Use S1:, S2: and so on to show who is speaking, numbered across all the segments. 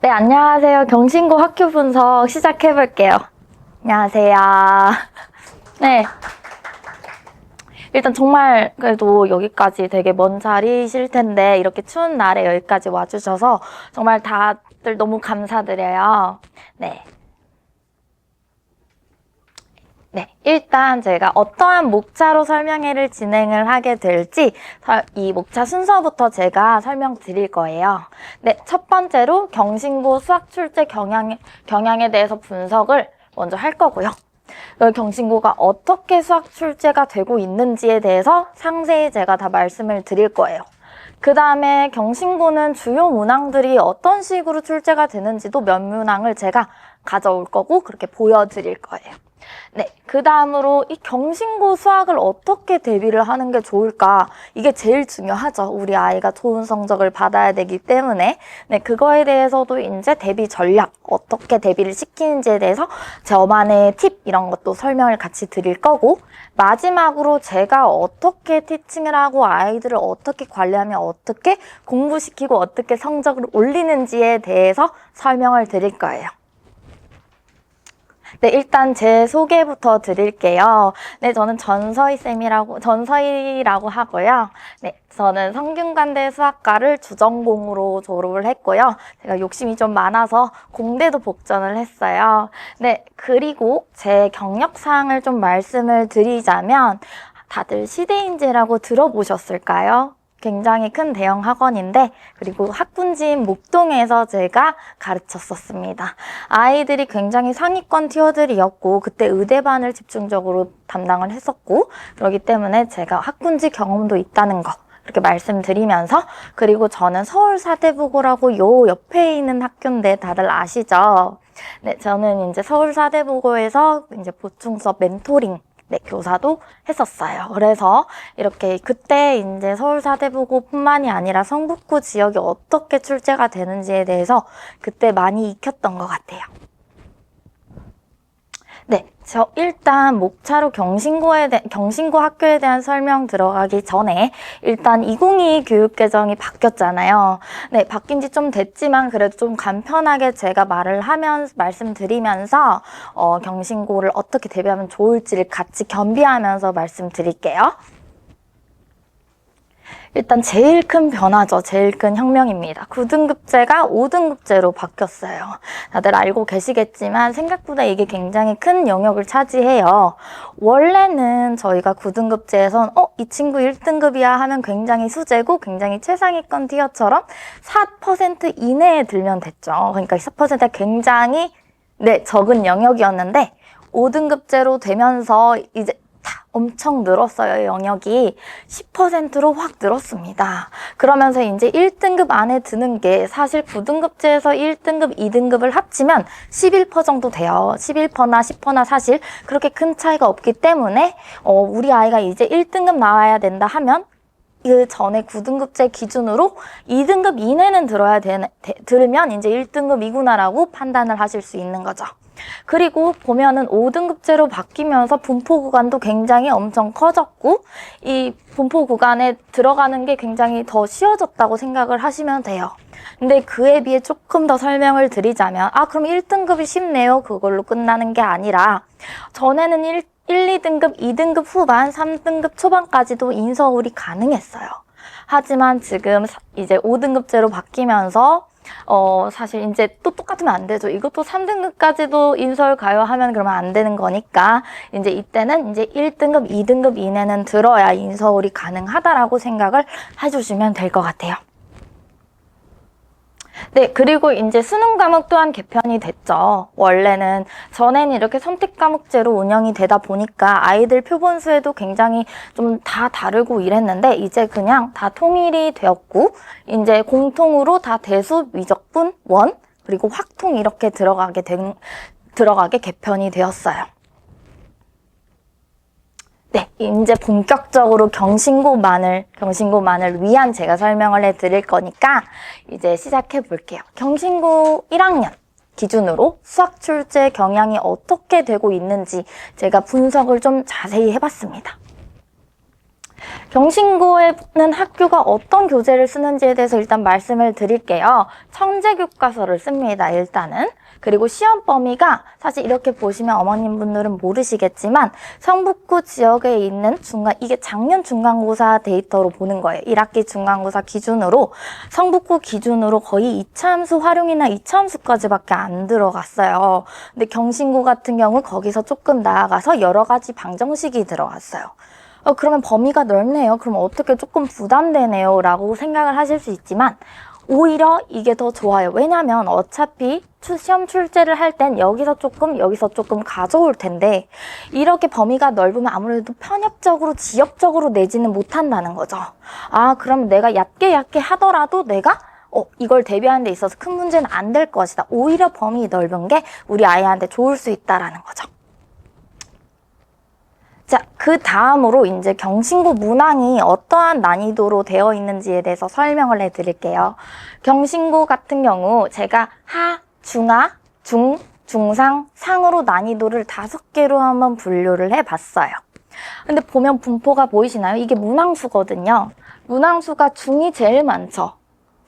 S1: 네, 안녕하세요. 경신고 학교 분석 시작해볼게요. 안녕하세요. 네. 일단 정말 그래도 여기까지 되게 먼 자리실 텐데 이렇게 추운 날에 여기까지 와주셔서 정말 다들 너무 감사드려요. 네. 네, 일단 제가 어떠한 목차로 설명회를 진행을 하게 될지 이 목차 순서부터 제가 설명드릴 거예요. 네, 첫 번째로 경신고 수학 출제 경향에 대해서 분석을 먼저 할 거고요. 경신고가 어떻게 수학 출제가 되고 있는지에 대해서 상세히 제가 다 말씀을 드릴 거예요. 그 다음에 경신고는 주요 문항들이 어떤 식으로 출제가 되는지도 몇 문항을 제가 가져올 거고 그렇게 보여드릴 거예요. 네, 그 다음으로 이 경신고 수학을 어떻게 대비를 하는 게 좋을까? 이게 제일 중요하죠. 우리 아이가 좋은 성적을 받아야 되기 때문에. 네, 그거에 대해서도 이제 대비 전략, 어떻게 대비를 시키는지에 대해서 저만의 팁 이런 것도 설명을 같이 드릴 거고, 마지막으로 제가 어떻게 티칭을 하고 아이들을 어떻게 관리하면 어떻게 공부시키고 어떻게 성적을 올리는지에 대해서 설명을 드릴 거예요. 네, 일단 제 소개부터 드릴게요. 네, 저는 전서희라고 하고요. 네, 저는 성균관대 수학과를 주전공으로 졸업을 했고요. 제가 욕심이 좀 많아서 공대도 복전을 했어요. 네, 그리고 제 경력사항을 좀 말씀을 드리자면 다들 시대인재라고 들어보셨을까요? 굉장히 큰 대형 학원인데, 그리고 학군지인 목동에서 제가 가르쳤었습니다. 아이들이 굉장히 상위권 티어들이었고 그때 의대반을 집중적으로 담당을 했었고, 그렇기 때문에 제가 학군지 경험도 있다는 거 그렇게 말씀드리면서, 그리고 저는 서울사대부고라고 요 옆에 있는 학교인데 다들 아시죠? 네, 저는 이제 서울사대부고에서 이제 보충 수업 멘토링 네, 교사도 했었어요. 그래서 이렇게 그때 이제 서울사대부고뿐만이 아니라 성북구 지역이 어떻게 출제가 되는지에 대해서 그때 많이 익혔던 것 같아요. 네, 저 일단 목차로 경신고 학교에 대한 설명 들어가기 전에 일단 2022 교육개정이 바뀌었잖아요. 네, 바뀐 지 좀 됐지만 그래도 좀 간편하게 제가 말씀드리면서 경신고를 어떻게 대비하면 좋을지를 같이 겸비하면서 말씀드릴게요. 일단 제일 큰 변화죠. 제일 큰 혁명입니다. 9등급제가 5등급제로 바뀌었어요. 다들 알고 계시겠지만 생각보다 이게 굉장히 큰 영역을 차지해요. 원래는 저희가 9등급제에선 이 친구 1등급이야 하면 굉장히 수재고 굉장히 최상위권 티어처럼 4% 이내에 들면 됐죠. 그러니까 4%가 굉장히 적은 영역이었는데 5등급제로 되면서 이제 엄청 늘었어요. 영역이 10%로 확 늘었습니다. 그러면서 이제 1등급 안에 드는 게 사실 9등급제에서 1등급, 2등급을 합치면 11% 정도 돼요. 11%나 10%나 사실 그렇게 큰 차이가 없기 때문에 우리 아이가 이제 1등급 나와야 된다 하면 그 전에 9등급제 기준으로 2등급 이내는 들으면 이제 1등급이구나라고 판단을 하실 수 있는 거죠. 그리고 보면은 5등급제로 바뀌면서 분포 구간도 굉장히 엄청 커졌고 이 분포 구간에 들어가는 게 굉장히 더 쉬워졌다고 생각을 하시면 돼요. 근데 그에 비해 조금 더 설명을 드리자면 그럼 1등급이 쉽네요. 그걸로 끝나는 게 아니라 전에는 1, 2등급, 2등급 후반, 3등급 초반까지도 인서울이 가능했어요. 하지만 지금 이제 5등급제로 바뀌면서 사실 이제 또 똑같으면 안 되죠. 이것도 3등급까지도 인서울 가요 하면 그러면 안 되는 거니까 이제 이때는 이제 1등급, 2등급 이내는 들어야 인서울이 가능하다라고 생각을 해주시면 될 것 같아요. 네, 그리고 이제 수능 과목 또한 개편이 됐죠. 원래는 전에는 이렇게 선택 과목제로 운영이 되다 보니까 아이들 표본수에도 굉장히 좀 다 다르고 이랬는데 이제 그냥 다 통일이 되었고 이제 공통으로 다 대수, 미적분, 원, 그리고 확통 이렇게 들어가게 개편이 되었어요. 네, 이제 본격적으로 경신고만을 위한 제가 설명을 해드릴 거니까 이제 시작해 볼게요. 경신고 1학년 기준으로 수학 출제 경향이 어떻게 되고 있는지 제가 분석을 좀 자세히 해봤습니다. 경신고에는 학교가 어떤 교재를 쓰는지에 대해서 일단 말씀을 드릴게요. 청재교과서를 씁니다, 일단은. 그리고 시험 범위가 사실 이렇게 보시면 어머님분들은 모르시겠지만 성북구 지역에 있는 이게 작년 중간고사 데이터로 보는 거예요. 1학기 중간고사 기준으로 성북구 기준으로 거의 2차 함수 활용이나 2차 함수까지밖에 안 들어갔어요. 근데 경신고 같은 경우 거기서 조금 나아가서 여러 가지 방정식이 들어갔어요. 그러면 범위가 넓네요. 그럼 어떻게 조금 부담되네요. 라고 생각을 하실 수 있지만 오히려 이게 더 좋아요. 왜냐면 어차피 시험 출제를 할 땐 여기서 조금 가져올 텐데 이렇게 범위가 넓으면 아무래도 편협적으로 지역적으로 내지는 못한다는 거죠. 그럼 내가 얕게 하더라도 내가 이걸 대비하는 데 있어서 큰 문제는 안 될 것이다. 오히려 범위 넓은 게 우리 아이한테 좋을 수 있다라는 거죠. 자, 그 다음으로 이제 경신고 문항이 어떠한 난이도로 되어 있는지에 대해서 설명을 해드릴게요. 경신고 같은 경우 제가 하, 중하, 중, 중상, 상으로 난이도를 5개로 한번 분류를 해봤어요. 근데 보면 분포가 보이시나요? 이게 문항수거든요. 문항수가 중이 제일 많죠.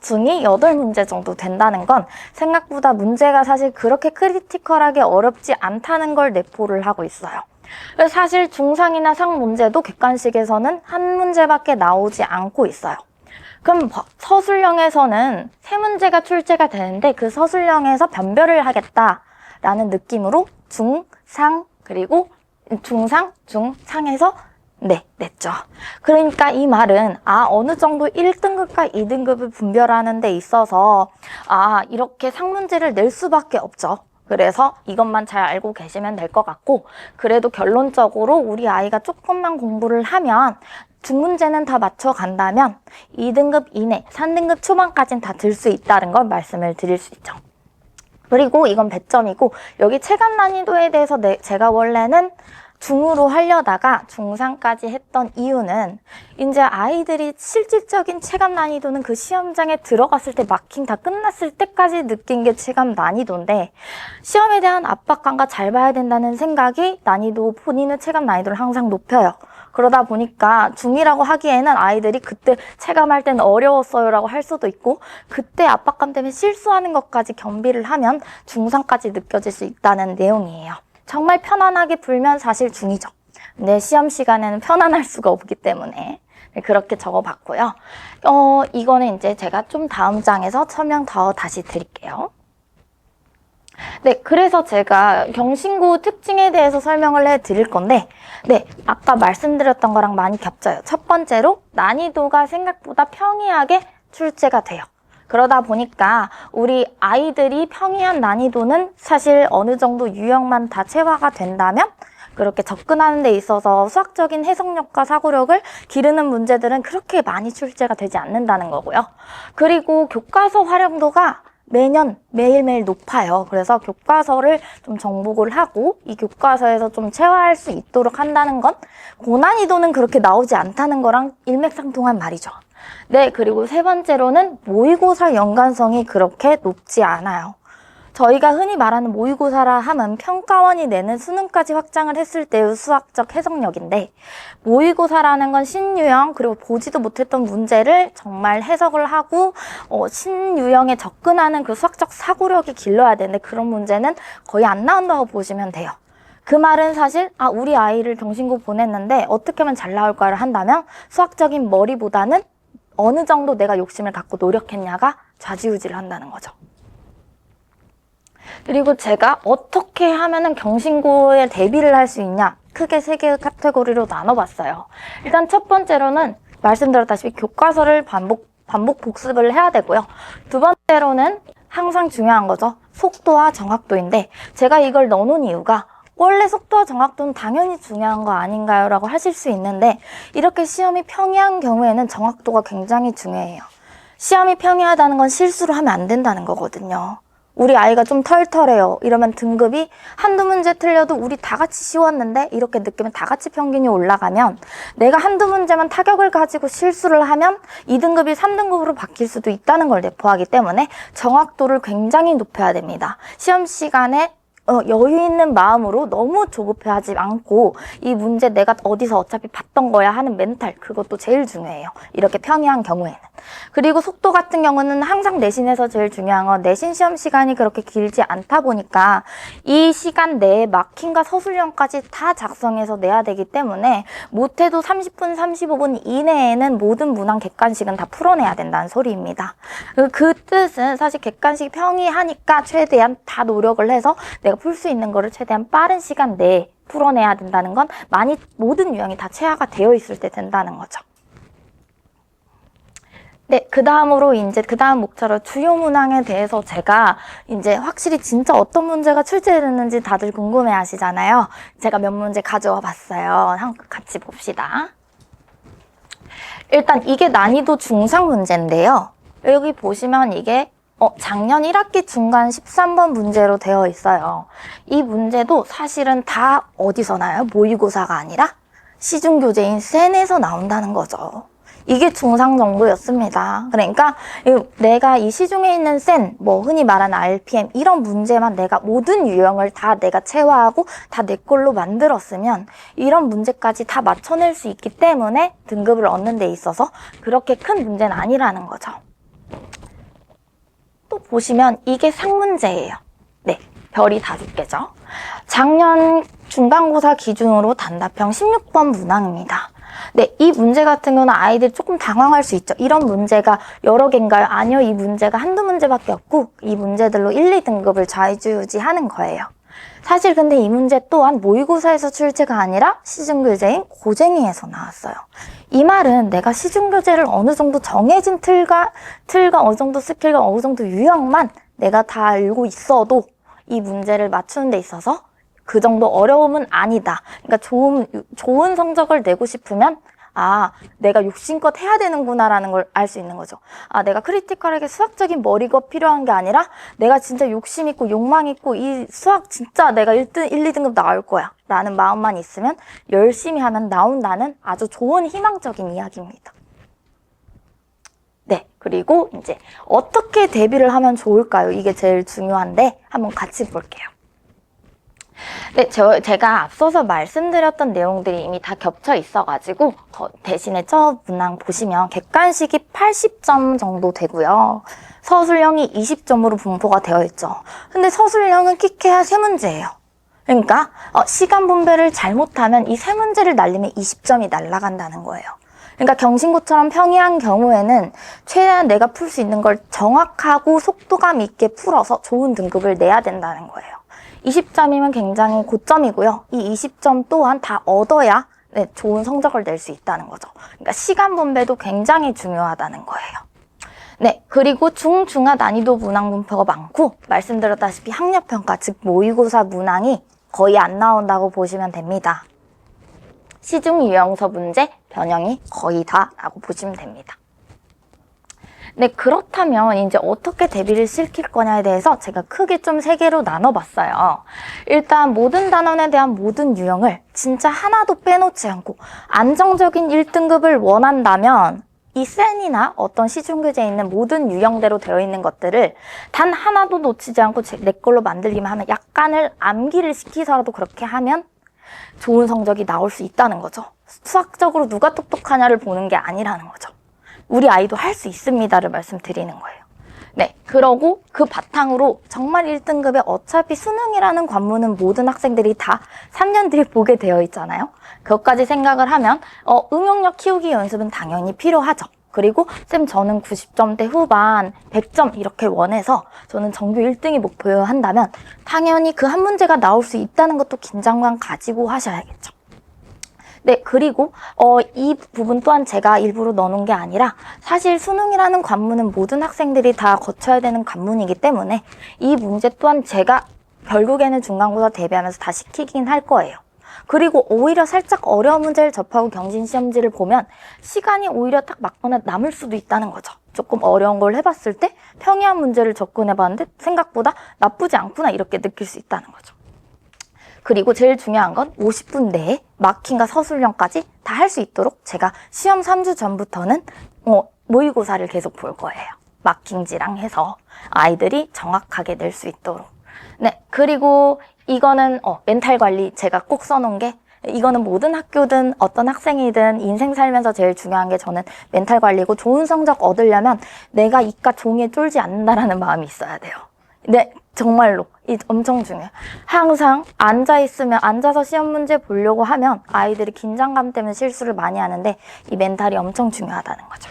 S1: 중이 8문제 정도 된다는 건 생각보다 문제가 사실 그렇게 크리티컬하게 어렵지 않다는 걸 내포를 하고 있어요. 사실 중상이나 상 문제도 객관식에서는 한 문제밖에 나오지 않고 있어요. 그럼 서술형에서는 3문제가 출제가 되는데 그 서술형에서 변별을 하겠다라는 느낌으로 중, 상, 그리고 중상, 중, 상에서 냈죠. 그러니까 이 말은 어느 정도 1등급과 2등급을 분별하는 데 있어서 이렇게 상문제를 낼 수밖에 없죠. 그래서 이것만 잘 알고 계시면 될 것 같고 그래도 결론적으로 우리 아이가 조금만 공부를 하면 중문제는 다 맞춰간다면 2등급 이내, 3등급 초반까지는 다 들 수 있다는 걸 말씀을 드릴 수 있죠. 그리고 이건 배점이고 여기 체감 난이도에 대해서 제가 원래는 중으로 하려다가 중상까지 했던 이유는 이제 아이들이 실질적인 체감 난이도는 그 시험장에 들어갔을 때 마킹 다 끝났을 때까지 느낀 게 체감 난이도인데 시험에 대한 압박감과 잘 봐야 된다는 생각이 본인의 체감 난이도를 항상 높여요. 그러다 보니까 중이라고 하기에는 아이들이 그때 체감할 때는 어려웠어요 라고 할 수도 있고 그때 압박감 때문에 실수하는 것까지 겸비를 하면 중상까지 느껴질 수 있다는 내용이에요. 정말 편안하게 풀면 사실 중이죠. 근데 시험 시간에는 편안할 수가 없기 때문에 그렇게 적어봤고요. 이거는 이제 제가 좀 다음 장에서 설명 더 다시 드릴게요. 그래서 제가 경신고 특징에 대해서 설명을 해드릴 건데 아까 말씀드렸던 거랑 많이 겹쳐요. 첫 번째로 난이도가 생각보다 평이하게 출제가 돼요. 그러다 보니까 우리 아이들이 평이한 난이도는 사실 어느 정도 유형만 다 체화가 된다면 그렇게 접근하는 데 있어서 수학적인 해석력과 사고력을 기르는 문제들은 그렇게 많이 출제가 되지 않는다는 거고요. 그리고 교과서 활용도가 매년 매일매일 높아요. 그래서 교과서를 좀 정복을 하고 이 교과서에서 좀 체화할 수 있도록 한다는 건 고난이도는 그렇게 나오지 않다는 거랑 일맥상통한 말이죠. 그리고 세 번째로는 모의고사 연관성이 그렇게 높지 않아요. 저희가 흔히 말하는 모의고사라 하면 평가원이 내는 수능까지 확장을 했을 때의 수학적 해석력인데 모의고사라는 건 신유형 그리고 보지도 못했던 문제를 정말 해석을 하고 신유형에 접근하는 그 수학적 사고력이 길러야 되는데 그런 문제는 거의 안 나온다고 보시면 돼요. 그 말은 사실 우리 아이를 경신고 보냈는데 어떻게 하면 잘 나올까를 한다면 수학적인 머리보다는 어느 정도 내가 욕심을 갖고 노력했냐가 좌지우지를 한다는 거죠. 그리고 제가 어떻게 하면은 경신고에 대비를 할 수 있냐 크게 3개의 카테고리로 나눠봤어요. 일단 첫 번째로는 말씀드렸다시피 교과서를 반복 복습을 해야 되고요. 두 번째로는 항상 중요한 거죠. 속도와 정확도인데 제가 이걸 넣어놓은 이유가 원래 속도와 정확도는 당연히 중요한 거 아닌가요? 라고 하실 수 있는데 이렇게 시험이 평이한 경우에는 정확도가 굉장히 중요해요. 시험이 평이하다는 건 실수를 하면 안 된다는 거거든요. 우리 아이가 좀 털털해요. 이러면 등급이 한두 문제 틀려도 우리 다 같이 쉬웠는데 이렇게 느끼면 다 같이 평균이 올라가면 내가 한두 문제만 타격을 가지고 실수를 하면 2등급이 3등급으로 바뀔 수도 있다는 걸 내포하기 때문에 정확도를 굉장히 높여야 됩니다. 시험 시간에 여유 있는 마음으로 너무 조급해하지 않고 이 문제 내가 어디서 어차피 봤던 거야 하는 멘탈, 그것도 제일 중요해요. 이렇게 평이한 경우에는. 그리고 속도 같은 경우는 항상 내신에서 제일 중요한 건 내신 시험 시간이 그렇게 길지 않다 보니까 이 시간 내에 마킹과 서술형까지 다 작성해서 내야 되기 때문에 못해도 30분, 35분 이내에는 모든 문항 객관식은 다 풀어내야 된다는 소리입니다. 그 뜻은 사실 객관식이 평이하니까 최대한 다 노력을 해서 내가 풀 수 있는 거를 최대한 빠른 시간 내에 풀어내야 된다는 건 모든 유형이 다 체화가 되어 있을 때 된다는 거죠. 네, 그 다음 목차로 주요 문항에 대해서 제가 이제 확실히 진짜 어떤 문제가 출제됐는지 다들 궁금해 하시잖아요. 제가 몇 문제 가져와 봤어요. 같이 봅시다. 일단 이게 난이도 중상 문제인데요. 여기 보시면 이게 작년 1학기 중간 13번 문제로 되어 있어요. 이 문제도 사실은 다 어디서 나요? 모의고사가 아니라 시중교재인 센에서 나온다는 거죠. 이게 중상 정도였습니다. 그러니까 내가 이 시중에 있는 센, 흔히 말하는 RPM 이런 문제만 내가 모든 유형을 다 내가 체화하고 다 내 걸로 만들었으면 이런 문제까지 다 맞춰낼 수 있기 때문에 등급을 얻는 데 있어서 그렇게 큰 문제는 아니라는 거죠. 또 보시면 이게 상문제예요. 네, 별이 5개죠. 작년 중간고사 기준으로 단답형 16번 문항입니다. 네, 이 문제 같은 경우는 아이들이 조금 당황할 수 있죠. 이런 문제가 여러 개인가요? 아니요, 이 문제가 한두 문제밖에 없고 이 문제들로 1, 2등급을 좌지우지하는 거예요. 사실 근데 이 문제 또한 모의고사에서 출제가 아니라 시중교재인 고쟁이에서 나왔어요. 이 말은 내가 시중교재를 어느 정도 정해진 틀과 어느 정도 스킬과 어느 정도 유형만 내가 다 알고 있어도 이 문제를 맞추는 데 있어서 그 정도 어려움은 아니다. 그러니까 좋은 성적을 내고 싶으면 내가 욕심껏 해야 되는구나라는 걸 알 수 있는 거죠. 내가 크리티컬하게 수학적인 머리가 필요한 게 아니라 내가 진짜 욕심 있고 욕망 있고 이 수학 진짜 내가 1, 2등급 나올 거야 라는 마음만 있으면 열심히 하면 나온다는 아주 좋은 희망적인 이야기입니다. 네, 그리고 이제 어떻게 대비를 하면 좋을까요? 이게 제일 중요한데 한번 같이 볼게요. 네, 제가 앞서서 말씀드렸던 내용들이 이미 다 겹쳐 있어가지고 대신에 저 문항 보시면 객관식이 80점 정도 되고요. 서술형이 20점으로 분포가 되어 있죠. 근데 서술형은 키케야 3문제예요. 그러니까 시간 분배를 잘못하면 이 3문제를 날리면 20점이 날아간다는 거예요. 그러니까 경신고처럼 평이한 경우에는 최대한 내가 풀 수 있는 걸 정확하고 속도감 있게 풀어서 좋은 등급을 내야 된다는 거예요. 20점이면 굉장히 고점이고요. 이 20점 또한 다 얻어야 좋은 성적을 낼 수 있다는 거죠. 그러니까 시간 분배도 굉장히 중요하다는 거예요. 네, 그리고 중하 난이도 문항 분포가 많고 말씀드렸다시피 학력평가, 즉 모의고사 문항이 거의 안 나온다고 보시면 됩니다. 시중 유형서 문제 변형이 거의 다라고 보시면 됩니다. 네, 그렇다면 이제 어떻게 대비를 시킬 거냐에 대해서 제가 크게 좀 3개로 나눠봤어요. 일단 모든 단원에 대한 모든 유형을 진짜 하나도 빼놓지 않고 안정적인 1등급을 원한다면 이 센이나 어떤 시중교재에 있는 모든 유형대로 되어 있는 것들을 단 하나도 놓치지 않고 내 걸로 만들기만 하면 약간을 암기를 시키서라도 그렇게 하면 좋은 성적이 나올 수 있다는 거죠. 수학적으로 누가 똑똑하냐를 보는 게 아니라는 거죠. 우리 아이도 할 수 있습니다를 말씀드리는 거예요. 네, 그러고 그 바탕으로 정말 1등급에 어차피 수능이라는 관문은 모든 학생들이 다 3년 뒤에 보게 되어 있잖아요. 그것까지 생각을 하면 응용력 키우기 연습은 당연히 필요하죠. 그리고 쌤 저는 90점대 후반 100점 이렇게 원해서 저는 정규 1등이 목표여 한다면 당연히 그 한 문제가 나올 수 있다는 것도 긴장감 가지고 하셔야겠죠. 네, 그리고 이 부분 또한 제가 일부러 넣어놓은 게 아니라 사실 수능이라는 관문은 모든 학생들이 다 거쳐야 되는 관문이기 때문에 이 문제 또한 제가 결국에는 중간고사 대비하면서 다 시키긴 할 거예요. 그리고 오히려 살짝 어려운 문제를 접하고 경신시험지를 보면 시간이 오히려 딱 맞거나 남을 수도 있다는 거죠. 조금 어려운 걸 해봤을 때 평이한 문제를 접근해봤는데 생각보다 나쁘지 않구나 이렇게 느낄 수 있다는 거죠. 그리고 제일 중요한 건 50분 내에 마킹과 서술형까지 다 할 수 있도록 제가 시험 3주 전부터는 모의고사를 계속 볼 거예요. 마킹지랑 해서 아이들이 정확하게 낼 수 있도록. 네, 그리고 이거는 멘탈 관리 제가 꼭 써놓은 게, 이거는 모든 학교든 어떤 학생이든 인생 살면서 제일 중요한 게 저는 멘탈 관리고, 좋은 성적 얻으려면 내가 이깟 종이에 쫄지 않는다라는 마음이 있어야 돼요. 네, 정말로 엄청 중요해요. 항상 앉아서 시험 문제 보려고 하면 아이들이 긴장감 때문에 실수를 많이 하는데, 이 멘탈이 엄청 중요하다는 거죠.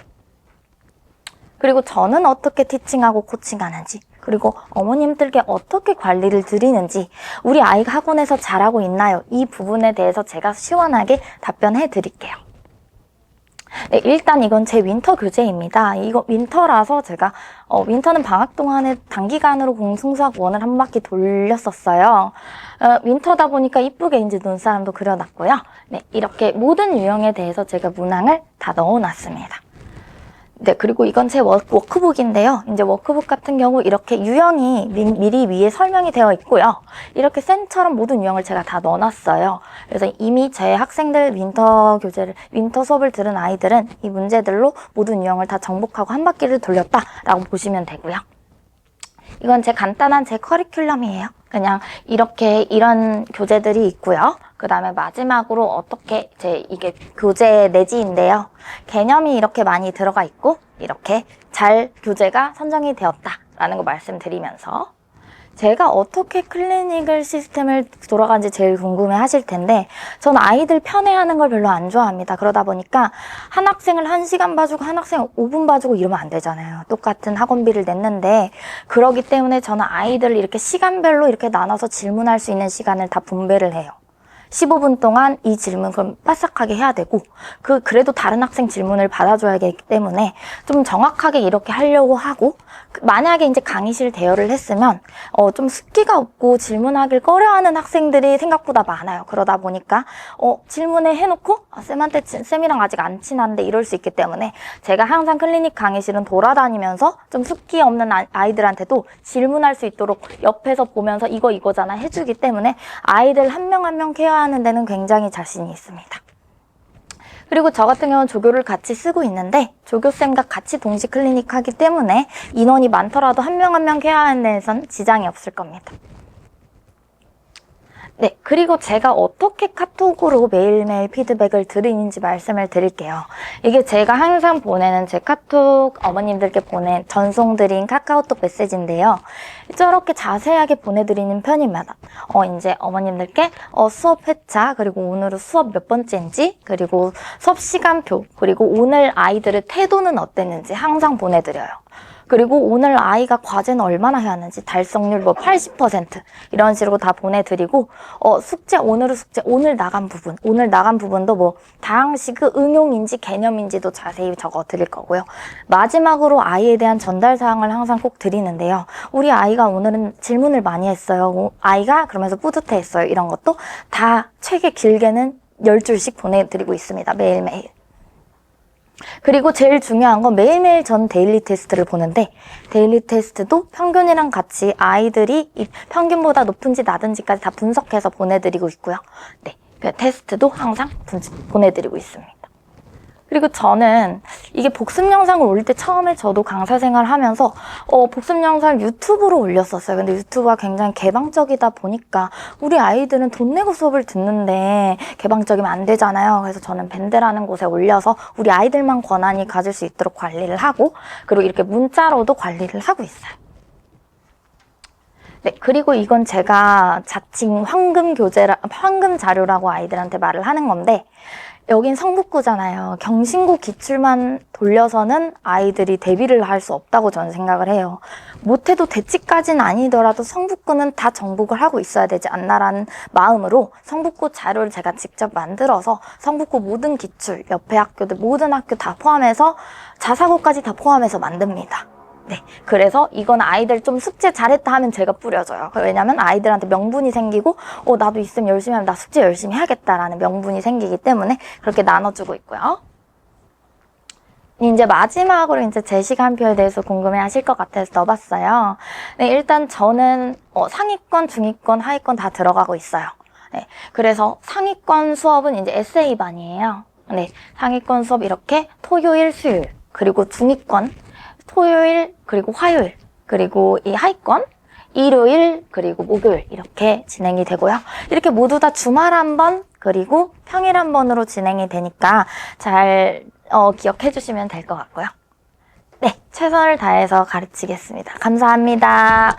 S1: 그리고 저는 어떻게 티칭하고 코칭하는지, 그리고 어머님들께 어떻게 관리를 드리는지, 우리 아이가 학원에서 잘하고 있나요? 이 부분에 대해서 제가 시원하게 답변해 드릴게요. 네, 일단 이건 제 윈터 교재입니다. 이거 윈터라서 제가 윈터는 방학 동안에 단기간으로 공승수학원을 한 바퀴 돌렸었어요. 윈터다 보니까 이쁘게 이제 눈사람도 그려놨고요. 네, 이렇게 모든 유형에 대해서 제가 문항을 다 넣어놨습니다. 네, 그리고 이건 제 워크북인데요. 이제 워크북 같은 경우 이렇게 유형이 미리 위에 설명이 되어 있고요. 이렇게 쌤처럼 모든 유형을 제가 다 넣어놨어요. 그래서 이미 제 학생들 윈터 수업을 들은 아이들은 이 문제들로 모든 유형을 다 정복하고 한 바퀴를 돌렸다라고 보시면 되고요. 이건 제 간단한 제 커리큘럼이에요. 그냥 이런 교재들이 있고요. 그 다음에 마지막으로 어떻게 이게 교재 내지인데요. 개념이 이렇게 많이 들어가 있고, 이렇게 잘 교재가 선정이 되었다라는 거 말씀드리면서, 제가 어떻게 클리닉을 시스템을 돌아가는지 제일 궁금해 하실 텐데, 저는 아이들 편애하는 걸 별로 안 좋아합니다. 그러다 보니까 한 학생을 1시간 봐주고 한 학생을 5분 봐주고 이러면 안 되잖아요. 똑같은 학원비를 냈는데. 그러기 때문에 저는 아이들을 이렇게 시간별로 이렇게 나눠서 질문할 수 있는 시간을 다 분배를 해요. 15분 동안 이 질문 그럼 빠삭하게 해야 되고, 그래도 다른 학생 질문을 받아줘야 되기 때문에 좀 정확하게 이렇게 하려고 하고, 만약에 이제 강의실 대여를 했으면 좀 습기가 없고 질문하길 꺼려하는 학생들이 생각보다 많아요. 그러다 보니까 질문을 해놓고 쌤이랑 아직 안 친한데 이럴 수 있기 때문에 제가 항상 클리닉 강의실은 돌아다니면서 좀 습기 없는 아이들한테도 질문할 수 있도록 옆에서 보면서 이거잖아 해주기 때문에 아이들 한 명 한 명 케어하는 데는 굉장히 자신이 있습니다. 그리고 저 같은 경우는 조교를 같이 쓰고 있는데, 조교쌤과 같이 동시 클리닉 하기 때문에 인원이 많더라도 한 명 한 명 케어하는 데에선 지장이 없을 겁니다. 네, 그리고 제가 어떻게 카톡으로 매일매일 피드백을 드리는지 말씀을 드릴게요. 이게 제가 항상 보내는 제 카톡 어머님들께 보낸 전송드린 카카오톡 메시지인데요. 저렇게 자세하게 보내드리는 편입니다. 이제 어머님들께 수업 회차, 그리고 오늘은 수업 몇 번째인지, 그리고 수업 시간표, 그리고 오늘 아이들의 태도는 어땠는지 항상 보내드려요. 그리고 오늘 아이가 과제는 얼마나 해왔는지, 달성률 80% 이런 식으로 다 보내드리고, 오늘 나간 부분도 다항식의 응용인지 개념인지도 자세히 적어 드릴 거고요. 마지막으로 아이에 대한 전달 사항을 항상 꼭 드리는데요. 우리 아이가 오늘은 질문을 많이 했어요. 아이가 그러면서 뿌듯해 했어요. 이런 것도 다 책에 길게는 10줄씩 보내드리고 있습니다. 매일매일. 그리고 제일 중요한 건 매일매일 전 데일리 테스트를 보는데, 데일리 테스트도 평균이랑 같이 아이들이 평균보다 높은지 낮은지까지 다 분석해서 보내드리고 있고요. 네, 그 테스트도 항상 보내드리고 있습니다. 그리고 저는 이게 복습 영상을 올릴 때 처음에 저도 강사 생활을 하면서 복습 영상을 유튜브로 올렸었어요. 근데 유튜브가 굉장히 개방적이다 보니까 우리 아이들은 돈 내고 수업을 듣는데 개방적이면 안 되잖아요. 그래서 저는 밴드라는 곳에 올려서 우리 아이들만 권한이 가질 수 있도록 관리를 하고, 그리고 이렇게 문자로도 관리를 하고 있어요. 네, 그리고 이건 제가 자칭 황금 자료라고 아이들한테 말을 하는 건데, 여긴 성북구잖아요. 경신고 기출만 돌려서는 아이들이 대비를 할 수 없다고 저는 생각을 해요. 못해도 대치까지는 아니더라도 성북구는 다 정복을 하고 있어야 되지 않나라는 마음으로 성북구 자료를 제가 직접 만들어서 성북구 모든 기출, 옆에 학교들 모든 학교 다 포함해서 자사고까지 다 포함해서 만듭니다. 네, 그래서 이건 아이들 좀 숙제 잘했다 하면 제가 뿌려줘요. 왜냐면 아이들한테 명분이 생기고, 나도 있으면 열심히 하면 나 숙제 열심히 해야겠다라는 명분이 생기기 때문에 그렇게 나눠주고 있고요. 이제 마지막으로 이제 제 시간표에 대해서 궁금해 하실 것 같아서 넣어봤어요. 네, 일단 저는 상위권, 중위권, 하위권 다 들어가고 있어요. 네, 그래서 상위권 수업은 이제 에세이반이에요. 네, 상위권 수업 이렇게 토요일, 수요일, 그리고 중위권 토요일, 그리고 화요일, 그리고 이 하위권 일요일 그리고 목요일 이렇게 진행이 되고요. 이렇게 모두 다 주말 한 번 그리고 평일 한 번으로 진행이 되니까 잘 기억해 주시면 될 것 같고요. 네, 최선을 다해서 가르치겠습니다. 감사합니다.